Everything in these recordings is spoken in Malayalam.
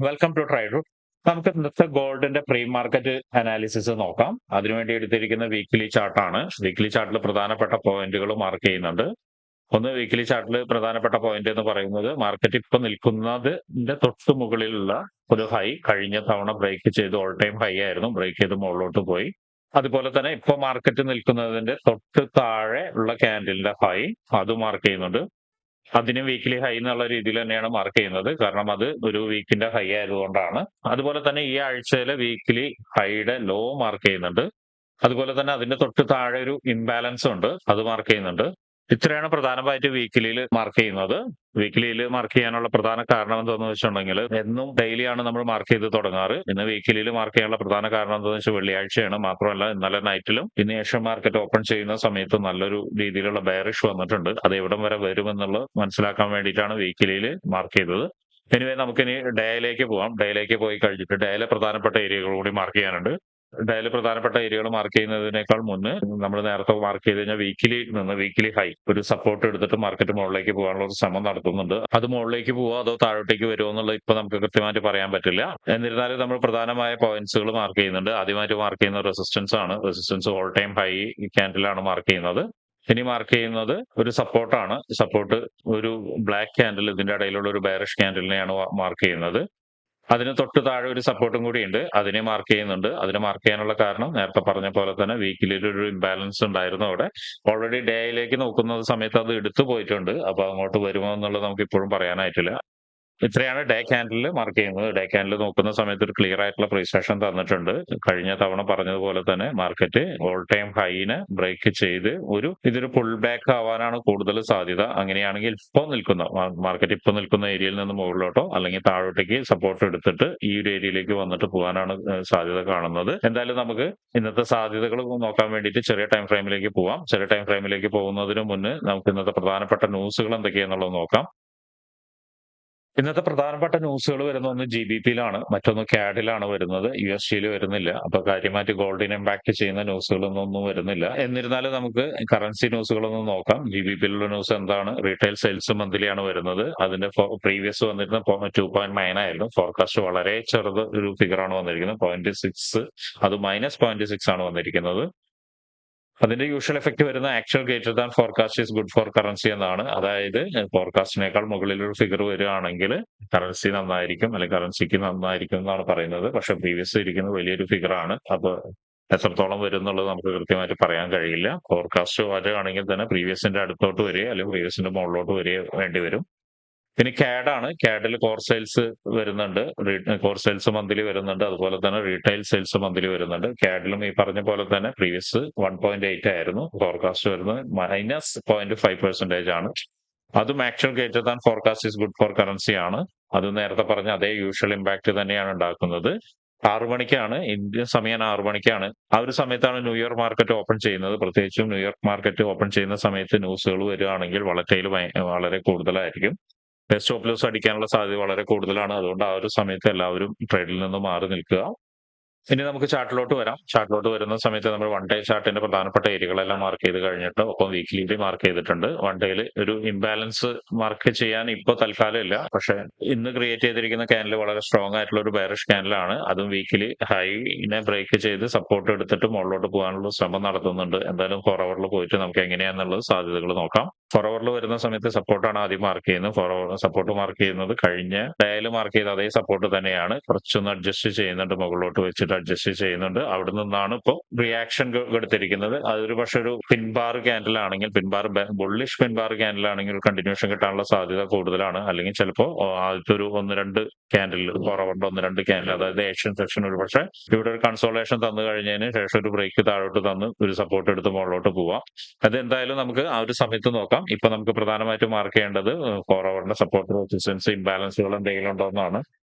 Welcome to ട്രൈഡു. നമുക്ക് ഇന്നത്തെ ഗോൾഡിന്റെ പ്രീ മാർക്കറ്റ് അനാലിസിസ് നോക്കാം. അതിനുവേണ്ടി എടുത്തിരിക്കുന്ന വീക്ക്ലി ചാർട്ടാണ്. വീക്ക്ലി ചാർട്ടിൽ പ്രധാനപ്പെട്ട പോയിന്റുകൾ മാർക്ക് ചെയ്യുന്നുണ്ട്. ഒന്ന്, വീക്ക്ലി ചാർട്ടിൽ പ്രധാനപ്പെട്ട പോയിന്റ് എന്ന് പറയുന്നത് മാർക്കറ്റ് ഇപ്പൊ നിൽക്കുന്നതിന്റെ തൊട്ട് മുകളിലുള്ള ഒരു ഹൈ കഴിഞ്ഞ തവണ ബ്രേക്ക് ചെയ്ത് ഓൾ ടൈം ഹൈ ആയിരുന്നു, ബ്രേക്ക് ചെയ്ത് മുകളിലോട്ട് പോയി. അതുപോലെ തന്നെ ഇപ്പൊ മാർക്കറ്റ് നിൽക്കുന്നതിന്റെ തൊട്ട് താഴെ ഉള്ള ക്യാൻഡിലിന്റെ ഹൈ അത് മാർക്ക് ചെയ്യുന്നുണ്ട്. അതിന് വീക്ക്ലി ഹൈ എന്നുള്ള രീതിയിൽ തന്നെയാണ് മാർക്ക് ചെയ്യുന്നത്. കാരണം അത് ഒരു വീക്കിന്റെ ഹൈ ആയതുകൊണ്ടാണ്. അതുപോലെ തന്നെ ഈ ആഴ്ചയിലെ വീക്ക്ലി ഹൈയുടെ ലോ മാർക്ക് ചെയ്യുന്നുണ്ട്. അതുപോലെ തന്നെ അതിന്റെ തൊട്ട് താഴെ ഒരു ഇംബാലൻസ് ഉണ്ട്, അത് മാർക്ക് ചെയ്യുന്നുണ്ട്. ഇത്രയാണ് പ്രധാനമായിട്ട് വീക്കിലിയിൽ മാർക്ക് ചെയ്യുന്നത്. വീക്കിലിയിൽ മാർക്ക് ചെയ്യാനുള്ള പ്രധാന കാരണം എന്താണെന്ന് വെച്ചിട്ടുണ്ടെങ്കിൽ, എന്നും ഡെയിലി ആണ് നമ്മൾ മാർക്ക് ചെയ്ത് തുടങ്ങാറ്. ഇന്ന് വീക്കിലിയിൽ മാർക്ക് ചെയ്യാനുള്ള പ്രധാന കാരണം എന്താണെന്ന് വെച്ചാൽ വെള്ളിയാഴ്ചയാണ്. മാത്രമല്ല ഇന്നലെ നൈറ്റിലും ഇന്ന് ഏഷ്യൻ മാർക്കറ്റ് ഓപ്പൺ ചെയ്യുന്ന സമയത്ത് നല്ലൊരു രീതിയിലുള്ള ബെയറിഷ് വന്നിട്ടുണ്ട്. അത് എവിടം വരെ വരുമെന്നുള്ളത് മനസ്സിലാക്കാൻ വേണ്ടിയിട്ടാണ് വീക്കിലിയിൽ മാർക്ക് ചെയ്തത്. എനിവേ, നമുക്കിനി ഡേയിലേക്ക് പോവാം. ഡേയിലേക്ക് പോയി കഴിഞ്ഞിട്ട് ഡേയിലെ പ്രധാനപ്പെട്ട ഏരിയകൾ കൂടി മാർക്ക് ചെയ്യാനുണ്ട്. ഡേയിലെ പ്രധാനപ്പെട്ട ഏരിയകൾ മാർക്ക് ചെയ്യുന്നതിനേക്കാൾ മുന്നേ നമ്മൾ നേരത്തെ മാർക്ക് ചെയ്ത് കഴിഞ്ഞാൽ വീക്കിലിയിൽ നിന്ന് വീക്കിലി ഹൈ ഒരു സപ്പോർട്ട് എടുത്തിട്ട് മാർക്കറ്റ് മുകളിലേക്ക് പോകാനുള്ള ഒരു ശ്രമം നടത്തുന്നുണ്ട്. അത് മുകളിലേക്ക് പോവോ അതോ താഴോട്ടേക്ക് വരുമോ എന്നുള്ളത് ഇപ്പൊ നമുക്ക് കൃത്യമായിട്ട് പറയാൻ പറ്റില്ല. എന്നിരുന്നാലും നമ്മൾ പ്രധാനമായ പോയിന്റ്സുകൾ മാർക്ക് ചെയ്യുന്നുണ്ട്. ആദ്യമായിട്ട് മാർക്ക് ചെയ്യുന്ന റെസിസ്റ്റൻസ് ആണ്. റെസിസ്റ്റൻസ് ഓൾ ടൈം ഹൈ ക്യാൻഡിലാണ് മാർക്ക് ചെയ്യുന്നത്. ഇനി മാർക്ക് ചെയ്യുന്നത് ഒരു സപ്പോർട്ടാണ്. സപ്പോർട്ട് ഒരു ബ്ലാക്ക് ക്യാൻഡിൽ, ഇതിന്റെ ഇടയിലുള്ള ഒരു ബെയറിഷ് ക്യാൻഡിലിനെയാണ് മാർക്ക് ചെയ്യുന്നത്. അതിന് തൊട്ട് താഴെ ഒരു സപ്പോർട്ടും കൂടിയുണ്ട്, അതിനെ മാർക്ക് ചെയ്യുന്നുണ്ട്. അതിനെ മാർക്ക് ചെയ്യാനുള്ള കാരണം നേരത്തെ പറഞ്ഞ പോലെ തന്നെ വീക്കിലി ഒരു ഇംബാലൻസ് ഉണ്ടായിരുന്നു അവിടെ. ഓൾറെഡി ഡേയിലേക്ക് നോക്കുന്ന സമയത്ത് അത് എടുത്തു പോയിട്ടുണ്ട്. അപ്പൊ അങ്ങോട്ട് വരുമോ എന്നുള്ളത് നമുക്ക് ഇപ്പോഴും പറയാനായിട്ടില്ല. ഇത്രയാണ് ഡേ ക്യാൻഡിൽ മാർക്ക് ചെയ്യുന്നത്. ഡേ ക്യാൻഡിൽ നോക്കുന്ന സമയത്ത് ഒരു ക്ലിയർ ആയിട്ടുള്ള പ്രീസെഷൻ തന്നിട്ടുണ്ട്. കഴിഞ്ഞ തവണ പറഞ്ഞതുപോലെ തന്നെ മാർക്കറ്റ് ഓൾ ടൈം ഹൈനെ ബ്രേക്ക് ചെയ്ത് ഇതൊരു പുൾ ബാക്ക് ആവാനാണ് കൂടുതൽ സാധ്യത. അങ്ങനെയാണെങ്കിൽ ഇപ്പൊ നിൽക്കുന്ന മാർക്കറ്റ് ഇപ്പൊ നിൽക്കുന്ന ഏരിയയിൽ നിന്ന് മുകളിലോട്ടോ അല്ലെങ്കിൽ താഴോട്ടേക്ക് സപ്പോർട്ട് എടുത്തിട്ട് ഈ ഒരു ഏരിയയിലേക്ക് വന്നിട്ട് പോകാനാണ് സാധ്യത കാണുന്നത്. എന്തായാലും നമുക്ക് ഇന്നത്തെ സാധ്യതകൾ നോക്കാൻ വേണ്ടിയിട്ട് ചെറിയ ടൈം ഫ്രെയിമിലേക്ക് പോവാം. ചെറിയ ടൈം ഫ്രെയിമിലേക്ക് പോകുന്നതിന് മുന്നേ നമുക്ക് ഇന്നത്തെ പ്രധാനപ്പെട്ട ന്യൂസുകൾ എന്തൊക്കെയാണെന്നുള്ളത് നോക്കാം. ഇന്നത്തെ പ്രധാനപ്പെട്ട ന്യൂസുകൾ വരുന്ന ഒന്ന് GBP-യിലാണ്, മറ്റൊന്ന് CAD-ലാണ് വരുന്നത്. USD-യിൽ വരുന്നില്ല. അപ്പൊ കാര്യമായിട്ട് ഗോൾഡിനെ ഇമ്പാക്ട് ചെയ്യുന്ന ന്യൂസുകളൊന്നും വരുന്നില്ല. എന്നിരുന്നാലും നമുക്ക് കറൻസി ന്യൂസുകളൊന്നും നോക്കാം. GBP-യിലുള്ള ന്യൂസ് എന്താണ്? റീറ്റെയിൽ സെയിൽസ് മന്ത്ലിയാണ് വരുന്നത്. അതിന്റെ പ്രീവിയസ് വന്നിരുന്ന 2.9 ആയിരുന്നു. ഫോർകാസ്റ്റ് വളരെ ചെറുത് ഒരു ഫിഗർ ആണ് വന്നിരിക്കുന്നത്, 0.6. അത് -0.6 ആണ് വന്നിരിക്കുന്നത്. അതിന്റെ യൂഷ്വൽ എഫക്ട് വരുന്ന actual greater than forecast is good for currency എന്നാണ്. അതായത് ഫോർകാസ്റ്റിനേക്കാൾ മുകളിൽ ഒരു ഫിഗർ വരികയാണെങ്കിൽ കറൻസി നന്നായിരിക്കും, അല്ലെങ്കിൽ കറൻസിക്ക് നന്നായിരിക്കും എന്നാണ് പറയുന്നത്. പക്ഷെ പ്രീവിയസ് ഇരിക്കുന്നത് വലിയൊരു ഫിഗർ ആണ്. അപ്പൊ എത്രത്തോളം വരും എന്നുള്ളത് നമുക്ക് കൃത്യമായിട്ട് പറയാൻ കഴിയില്ല. ഫോർകാസ്റ്റ് വരികയാണെങ്കിൽ തന്നെ പ്രീവിയസിന്റെ അടുത്തോട്ട് വരിക അല്ലെങ്കിൽ പ്രീവിയസിന്റെ മുകളിലോട്ട് വരിക വേണ്ടി വരും. പിന്നെ CAD-ആണ്. CAD-ൽ കോർ സെയിൽസ് വരുന്നുണ്ട്, കോർ സെയിൽസ് മന്ത്ലി വരുന്നുണ്ട്. അതുപോലെ തന്നെ റീറ്റെയിൽ സെയിൽസ് മന്ത്ലി വരുന്നുണ്ട്. CAD-ലും ഈ പറഞ്ഞ പോലെ തന്നെ പ്രീവിയസ് 1.8 ആയിരുന്നു. ഫോർകാസ്റ്റ് വരുന്നത് -0.5% ആണ്. അതും actual greater than forecast is good for currency ആണ്. അത് നേരത്തെ പറഞ്ഞ അതേ യൂഷ്വൽ ഇമ്പാക്ട് തന്നെയാണ് ഉണ്ടാക്കുന്നത്. 6 മണിക്കാണ്, ഇന്ത്യൻ സമയം 6 മണിക്കാണ്. ആ ഒരു സമയത്താണ് ന്യൂയോർക്ക് മാർക്കറ്റ് ഓപ്പൺ ചെയ്യുന്നത്. പ്രത്യേകിച്ചും ന്യൂയോർക്ക് മാർക്കറ്റ് ഓപ്പൺ ചെയ്യുന്ന സമയത്ത് ന്യൂസുകൾ വരികയാണെങ്കിൽ വളറ്റൈൽ വളരെ കൂടുതലായിരിക്കും. സ്റ്റോപ്പ് ലോസ് അടിക്കാനുള്ള സാധ്യത വളരെ കൂടുതലാണ്. അതുകൊണ്ട് ആ ഒരു സമയത്ത് എല്ലാവരും ട്രേഡിൽ നിന്ന് മാറി നിൽക്കുക. ഇനി നമുക്ക് ചാർട്ടിലോട്ട് വരാം. ചാർട്ടിലോട്ട് വരുന്ന സമയത്ത് നമ്മൾ വൺ ഡേ ചാർട്ടിന്റെ പ്രധാനപ്പെട്ട ഏരിയകളെല്ലാം മാർക്ക് ചെയ്ത് കഴിഞ്ഞിട്ട് ഒപ്പം വീക്ക്ലി മാർക്ക് ചെയ്തിട്ടുണ്ട്. വൺ ഡേയിൽ ഒരു ഇംബാലൻസ് മാർക്ക് ചെയ്യാൻ ഇപ്പോൾ തൽക്കാലം ഇല്ല. പക്ഷെ ഇന്ന് ക്രിയേറ്റ് ചെയ്തിരിക്കുന്ന ക്യാൻഡിൽ വളരെ സ്ട്രോങ് ആയിട്ടുള്ള ഒരു ബെയറിഷ് ക്യാൻഡിലാണ്. അതും വീക്കിലി ഹൈനെ ബ്രേക്ക് ചെയ്ത് സപ്പോർട്ട് എടുത്തിട്ട് മുകളിലോട്ട് പോകാനുള്ള ശ്രമം നടത്തുന്നുണ്ട്. എന്തായാലും 4 ഹവറിൽ പോയിട്ട് നമുക്ക് എങ്ങനെയാണെന്നുള്ളത് സാധ്യതകൾ നോക്കാം. 4 ഹവറിൽ വരുന്ന സമയത്ത് സപ്പോർട്ടാണ് ആദ്യം മാർക്ക് ചെയ്യുന്നത്. 4 ഹവർ സപ്പോർട്ട് മാർക്ക് ചെയ്യുന്നത് കഴിഞ്ഞ ഡേയിൽ മാർക്ക് ചെയ്ത അതേ സപ്പോർട്ട് തന്നെയാണ്. കുറച്ചൊന്ന് അഡ്ജസ്റ്റ് ചെയ്യുന്നുണ്ട്, മുകളിലോട്ട് വെച്ചിട്ട് അഡ്ജസ്റ്റ് ചെയ്യുന്നുണ്ട്. അവിടെ നിന്നാണ് ഇപ്പോൾ റിയാക്ഷൻ എടുത്തിരിക്കുന്നത്. അതൊരു പക്ഷെ ഒരു പിൻബാർ ക്യാൻഡിൽ ആണെങ്കിൽ, ബുള്ളിഷ് പിൻബാർ ക്യാൻഡിൽ ആണെങ്കിൽ ഒരു കണ്ടിന്യൂഷൻ കിട്ടാനുള്ള സാധ്യത കൂടുതലാണ്. അല്ലെങ്കിൽ ചിലപ്പോൾ ആദ്യത്തെ ഒരു 1-2 ക്യാൻഡിൽ, 4 ഹവറിന്റെ 1-2 ക്യാൻഡിൽ, അതായത് ഏഷ്യൻ സെക്ഷൻ ഒരു പക്ഷെ ഇവിടെ ഒരു കൺസോളേഷൻ തന്നു കഴിഞ്ഞതിന് ശേഷം ഒരു ബ്രേക്ക് താഴോട്ട് തന്ന് ഒരു സപ്പോർട്ട് എടുത്ത് മുകളിലോട്ട് പോവാം. അത് എന്തായാലും നമുക്ക് ആ ഒരു സമയത്ത് നോക്കാം. ഇപ്പൊ നമുക്ക് പ്രധാനമായിട്ടും മാർക്ക് ചെയ്യേണ്ടത് 4 ഹവറിന്റെ സപ്പോർട്ട് റെസിസ്റ്റൻസ് ഇംബാലൻസുകൾ എന്തെങ്കിലും ഉണ്ടോ എന്നാണ്.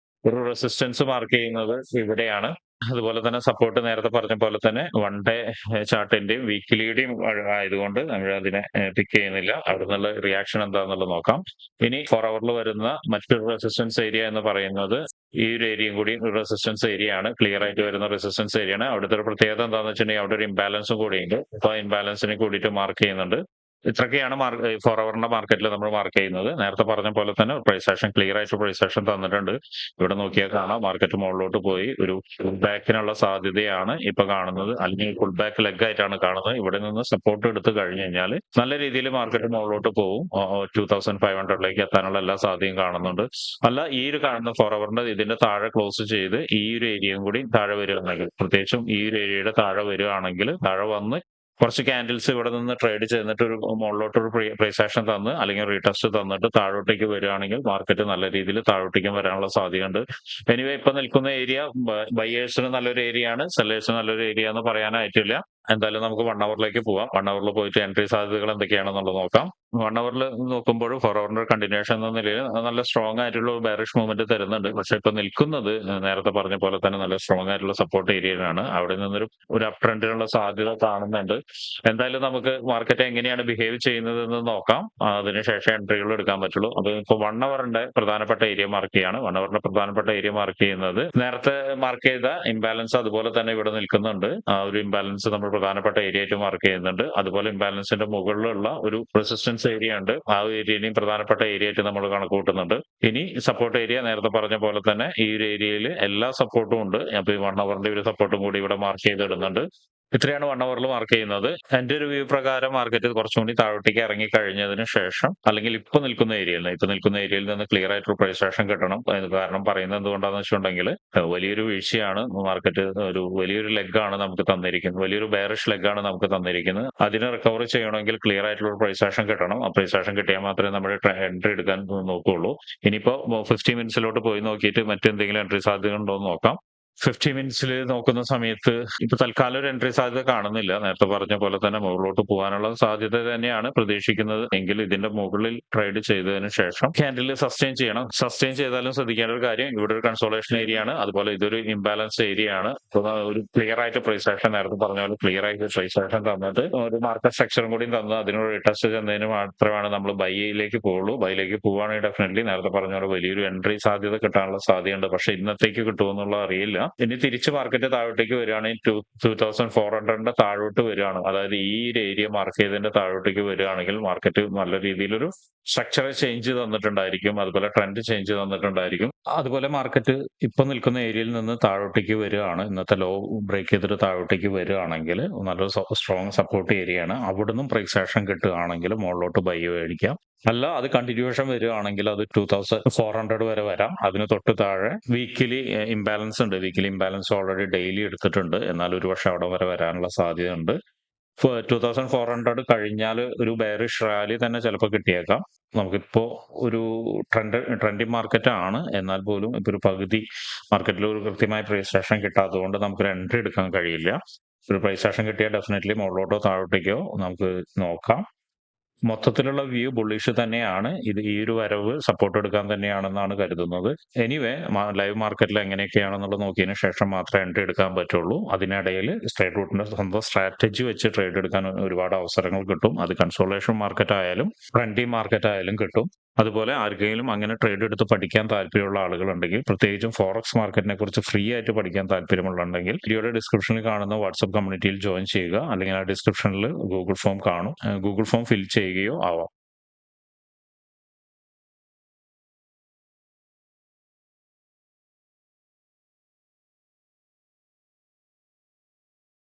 ഒരു റെസിസ്റ്റൻസ് മാർക്ക് ചെയ്യുന്നത് ഇവിടെയാണ്. അതുപോലെ തന്നെ സപ്പോർട്ട് നേരത്തെ പറഞ്ഞ പോലെ തന്നെ വൺ ഡേ ചാർട്ടിന്റെയും വീക്കിലിയുടെയും ആയതുകൊണ്ട് നമ്മൾ അതിനെ പിക്ക് ചെയ്യുന്നില്ല. അവിടെ നിന്നുള്ള റിയാക്ഷൻ എന്താണെന്നുള്ളത് നോക്കാം. ഇനി 4 ഹവറിൽ വരുന്ന മറ്റൊരു റെസിസ്റ്റൻസ് ഏരിയ എന്ന് പറയുന്നത് ഈ ഒരു ഏരിയയും കൂടി റെസിസ്റ്റൻസ് ഏരിയ ആണ്. ക്ലിയർ ആയിട്ട് വരുന്ന റെസിസ്റ്റൻസ് ഏരിയ ആണ്. അവിടുത്തെ ഒരു പ്രത്യേകത എന്താണെന്ന് വെച്ചിട്ടുണ്ടെങ്കിൽ അവിടെ ഒരു ഇംബാലൻസും കൂടിയുണ്ട്. അപ്പൊ ആ ഇംബാലൻസിനെ കൂടിയിട്ട് മാർക്ക് ചെയ്യുന്നുണ്ട്. ഇത്രയൊക്കെയാണ് ഫോറവറിന്റെ മാർക്കറ്റിൽ നമ്മൾ മാർക്ക് ചെയ്യുന്നത്. നേരത്തെ പറഞ്ഞ പോലെ തന്നെ പ്രൈസ് ആക്ഷൻ ക്ലിയർ ആയിട്ട് പ്രൈസ് ആക്ഷൻ തന്നിട്ടുണ്ട്. ഇവിടെ നോക്കിയാൽ കാണാം മാർക്കറ്റ് മുകളിലോട്ട് പോയി ഒരു പുൾ ബാക്കിനുള്ള സാധ്യതയാണ് ഇപ്പൊ കാണുന്നത്. അല്ലെങ്കിൽ പുൾ ബാക്ക് ലെഗ് ആയിട്ടാണ് കാണുന്നത്. ഇവിടെ നിന്ന് സപ്പോർട്ട് എടുത്ത് കഴിഞ്ഞു കഴിഞ്ഞാൽ നല്ല രീതിയിൽ മാർക്കറ്റ് മുകളിലോട്ട് പോകും. 2500 എത്താനുള്ള എല്ലാ സാധ്യതയും കാണുന്നുണ്ട്. അല്ല ഈ ഒരു കാണുന്ന ഫോറവറിന്റെ ഇതിന്റെ താഴെ ക്ലോസ് ചെയ്ത് ഈ ഒരു ഏരിയയും കൂടി താഴെ വരികയാണെങ്കിൽ, പ്രത്യേകിച്ചും ഈ ഒരു ഏരിയയുടെ താഴെ വരികയാണെങ്കിൽ, താഴെ വന്ന് കുറച്ച് ക്യാൻഡിൽസ് ഇവിടെ നിന്ന് ട്രേഡ് ചെയ്തിട്ട് ഒരു മുകളിലോട്ട് ഒരു പ്രൈസ് ആക്ഷൻ തന്ന് അല്ലെങ്കിൽ റീടെസ്റ്റ് തന്നിട്ട് താഴോട്ടേക്ക് വരികയാണെങ്കിൽ മാർക്കറ്റ് നല്ല രീതിയിൽ താഴോട്ടേക്കും വരാനുള്ള സാധ്യതയുണ്ട്. എനിവേ ഇപ്പൊ നിൽക്കുന്ന ഏരിയ ബയേഴ്സിന് നല്ലൊരു ഏരിയ ആണ്, സെല്ലേഴ്സിന് നല്ലൊരു ഏരിയ എന്ന് പറയാനായിട്ടില്ല. എന്തായാലും നമുക്ക് 1 അവറിലേക്ക് പോവാം. 1 അവറിൽ പോയിട്ട് എൻട്രി സാധ്യതകൾ എന്തൊക്കെയാണെന്നുള്ളത് നോക്കാം. 1 അവറിൽ നോക്കുമ്പോൾ ഫോറവറിന്റെ കണ്ടിന്യൂഷൻ എന്ന നിലയിൽ നല്ല സ്ട്രോങ് ആയിട്ടുള്ള ഒരു ബെയറിഷ് മൂവ്മെന്റ് തരുന്നുണ്ട്. പക്ഷെ ഇപ്പൊ നിൽക്കുന്നത് നേരത്തെ പറഞ്ഞ പോലെ തന്നെ നല്ല സ്ട്രോങ് ആയിട്ടുള്ള സപ്പോർട്ട് ഏരിയയിലാണ്. അവിടെ നിന്നൊരു അപ് ട്രെൻഡിനുള്ള സാധ്യത കാണുന്നുണ്ട്. എന്തായാലും നമുക്ക് മാർക്കറ്റ് എങ്ങനെയാണ് ബിഹേവ് ചെയ്യുന്നത് എന്ന് നോക്കാം. അതിനുശേഷം എൻട്രികൾ എടുക്കാൻ പറ്റുള്ളൂ. അത് ഇപ്പൊ 1 അവറിന്റെ പ്രധാനപ്പെട്ട ഏരിയ മാർക്ക് ചെയ്യാണ്. 1 അവറിന്റെ പ്രധാനപ്പെട്ട ഏരിയ മാർക്ക് ചെയ്യുന്നത് നേരത്തെ മാർക്ക് ചെയ്ത ഇംബാലൻസ് അതുപോലെ തന്നെ ഇവിടെ നിൽക്കുന്നുണ്ട്. ആ ഒരു ഇംബാലൻസ് നമ്മൾ പ്രധാനപ്പെട്ട ഏരിയ ആയിട്ട് മാർക്ക് ചെയ്യുന്നുണ്ട്. അതുപോലെ ഇംബാലൻസിന്റെ മുകളിലുള്ള ഒരു റെസിസ്റ്റൻസ് ഏരിയ ഉണ്ട്. ആ ഏരിയയും പ്രധാനപ്പെട്ട ഏരിയ ആയിട്ട് നമ്മൾ കണക്ക് കൂട്ടുന്നുണ്ട്. ഇനി സപ്പോർട്ട് ഏരിയ നേരത്തെ പറഞ്ഞ പോലെ തന്നെ ഈ ഒരു ഏരിയയിൽ എല്ലാ സപ്പോർട്ടും ഉണ്ട്. അപ്പൊ ഈ 1 അവറിന്റെ ഒരു സപ്പോർട്ടും കൂടി ഇവിടെ മാർക്ക് ചെയ്തിടുന്നുണ്ട്. ഇത്രയാണ് 1 അവറിൽ മാർക്ക് ചെയ്യുന്നത്. എന്റെ ഒരു വ്യൂ പ്രകാരം മാർക്കറ്റ് കുറച്ചും കൂടി താഴോട്ടേക്ക് ഇറങ്ങി കഴിഞ്ഞതിന് ശേഷം, അല്ലെങ്കിൽ ഇപ്പൊ നിൽക്കുന്ന ഏരിയയിൽ നിന്ന് ക്ലിയർ ആയിട്ടൊരു പ്രൈസ് ആക്ഷൻ കിട്ടണം. കാരണം പറയുന്നത് എന്തുകൊണ്ടാന്ന് വെച്ചിട്ടുണ്ടെങ്കിൽ വലിയൊരു വീഴ്ചയാണ് മാർക്കറ്റ്, ഒരു വലിയൊരു ലെഗാണ് നമുക്ക് തന്നിരിക്കുന്നത്, വലിയൊരു ബെയറിഷ് ലെഗാണ് നമുക്ക് തന്നിരിക്കുന്നത്. അതിനെ റിക്കവർ ചെയ്യണമെങ്കിൽ ക്ലിയർ ആയിട്ടുള്ള ഒരു പ്രൈസ് ആക്ഷൻ കിട്ടണം. ആ പ്രൈസ് ആക്ഷൻ കിട്ടിയാൽ മാത്രമേ നമ്മൾ എൻട്രി എടുക്കാൻ നോക്കുകയുള്ളൂ. ഇനിയിപ്പോ 50 മിനിറ്റ്സിലോട്ട് പോയി നോക്കിയിട്ട് മറ്റെന്തെങ്കിലും എൻട്രി സാധ്യത ഉണ്ടോ എന്ന് നോക്കാം. 50 മിനിറ്റ്സിൽ നോക്കുന്ന സമയത്ത് ഇപ്പൊ തൽക്കാലം ഒരു എൻട്രി സാധ്യത കാണുന്നില്ല. നേരത്തെ പറഞ്ഞ പോലെ തന്നെ മുകളിലോട്ട് പോകാനുള്ള സാധ്യത തന്നെയാണ് പ്രതീക്ഷിക്കുന്നത്. എങ്കിൽ ഇതിന്റെ മുകളിൽ ട്രേഡ് ചെയ്തതിനു ശേഷം ക്യാൻഡിൽ സസ്റ്റെയിൻ ചെയ്യണം. സസ്റ്റെയിൻ ചെയ്താലും ശ്രദ്ധിക്കേണ്ട ഒരു കാര്യം, ഇവിടെ ഒരു കൺസോളേഷൻ ഏരിയ ആണ്, അതുപോലെ ഇതൊരു ഇംബാലൻസ് ഏരിയ ആണ്. ഒരു ക്ലിയർ ആയിട്ട് പ്രൈസ് ആക്ഷൻ, നേരത്തെ പറഞ്ഞ പോലെ ക്ലിയർ ആയിട്ട് പ്രൈസ് ആക്ഷൻ തന്നിട്ട് ഒരു മാർക്കറ്റ് സ്ട്രക്ചറും കൂടി തന്ന് അതിനോട് റിട്ടസ്റ്റ് ചെയ്യുന്നതിന് മാത്രമാണ് നമ്മൾ ബൈയിലേക്ക് പോകുള്ളൂ. ബൈയിലേക്ക് പോവുകയാണെങ്കിൽ ഡെഫിനറ്റ്ലി നേരത്തെ പറഞ്ഞ പോലെ വലിയൊരു എൻട്രി സാധ്യത കിട്ടാനുള്ള സാധ്യതയുണ്ട്. പക്ഷെ ഇന്നത്തേക്ക് കിട്ടുമെന്നുള്ള അറിയില്ല. ഇനി തിരിച്ച് മാർക്കറ്റ് താഴോട്ടേക്ക് വരികയാണെങ്കിൽ 2400 താഴോട്ട് വരികയാണ്, അതായത് ഈ ഒരു ഏരിയ മാർക്ക് ചെയ്തതിന്റെ താഴോട്ടേക്ക് വരികയാണെങ്കിൽ മാർക്കറ്റ് നല്ല രീതിയിലൊരു സ്ട്രക്ചറൽ ചേഞ്ച് തന്നിട്ടുണ്ടായിരിക്കും. അതുപോലെ ട്രെൻഡ് ചേഞ്ച് തന്നിട്ടുണ്ടായിരിക്കും. അതുപോലെ മാർക്കറ്റ് ഇപ്പൊ നിൽക്കുന്ന ഏരിയയിൽ നിന്ന് താഴോട്ടേക്ക് വരികയാണ്, ഇന്നത്തെ ലോ ബ്രേക്ക് ചെയ്തിട്ട് താഴോട്ടേക്ക് വരികയാണെങ്കിൽ നല്ലൊരു സ്ട്രോങ് സപ്പോർട്ട് ഏരിയയാണ്. അവിടുന്ന് പ്രൈസ് ആക്ഷൻ കിട്ടുകയാണെങ്കിൽ മുകളിലോട്ട് ബൈ മേടിക്കാം. അല്ല അത് കണ്ടിന്യൂഷൻ വരികയാണെങ്കിൽ അത് 2400 വരെ വരാം. അതിന് തൊട്ട് താഴെ വീക്കിലി ഇംബാലൻസ് ഉണ്ട്. വീക്കിലി ഇംബാലൻസ് ഓൾറെഡി ഡെയിലി എടുത്തിട്ടുണ്ട്. എന്നാൽ ഒരു പക്ഷെ അവിടെ വരെ വരാനുള്ള സാധ്യതയുണ്ട്. 2400 കഴിഞ്ഞാൽ ഒരു ബെയറിഷ് റാലി തന്നെ ചിലപ്പോൾ കിട്ടിയേക്കാം. നമുക്കിപ്പോ ഒരു ട്രെൻഡിങ് മാർക്കറ്റ് ആണ്. എന്നാൽ പോലും ഇപ്പൊ ഒരു പകുതി മാർക്കറ്റിൽ ഒരു കൃത്യമായ പ്രൈസ് ആക്ഷൻ കിട്ടാത്തതുകൊണ്ട് നമുക്കൊരു എൻട്രി എടുക്കാൻ കഴിയില്ല. ഒരു പ്രൈസ് ആക്ഷൻ കിട്ടിയാൽ ഡെഫിനറ്റ്ലി മുകളിലോട്ടോ താഴോട്ടേക്കോ നമുക്ക് നോക്കാം. മൊത്തത്തിലുള്ള വ്യൂ ബുള്ളിഷ് തന്നെയാണ്. ഈ ഒരു വരവ് സപ്പോർട്ട് എടുക്കാൻ തന്നെയാണെന്നാണ് കരുതുന്നത്. എനിവേ ലൈവ് മാർക്കറ്റിൽ എങ്ങനെയൊക്കെയാണെന്നുള്ളത് നോക്കിയതിന് ശേഷം മാത്രമേ എൻട്രി എടുക്കാൻ പറ്റുള്ളൂ. അതിനിടയിൽ സ്ട്രേറ്റ് റൂട്ടിന്റെ സ്വന്തം സ്ട്രാറ്റജി വെച്ച് ട്രേഡ് എടുക്കാൻ ഒരുപാട് അവസരങ്ങൾ കിട്ടും. അത് കൺസോളേഷൻ മാർക്കറ്റ് ആയാലും ട്രെൻഡിങ് മാർക്കറ്റ് ആയാലും കിട്ടും. അതുപോലെ ആർക്കെങ്കിലും അങ്ങനെ ട്രേഡ് എടുത്ത് പഠിക്കാൻ താല്പര്യമുള്ള ആളുകളുണ്ടെങ്കിൽ, പ്രത്യേകിച്ചും ഫോറക്സ് മാർക്കറ്റിനെ കുറിച്ച് ഫ്രീ ആയിട്ട് പഠിക്കാൻ താല്പര്യമുണ്ടെങ്കിൽ വീഡിയോയുടെ ഡിസ്ക്രിപ്ഷനിൽ കാണുന്ന വാട്സ്ആപ്പ് കമ്മ്യൂണിറ്റിയിൽ ജോയിൻ ചെയ്യുക. അല്ലെങ്കിൽ ആ ഡിസ്ക്രിപ്ഷനിൽ ഗൂഗിൾ ഫോം കാണും. ഗൂഗിൾ ഫോം ഫിൽ ചെയ്യുകയോ ആവാം.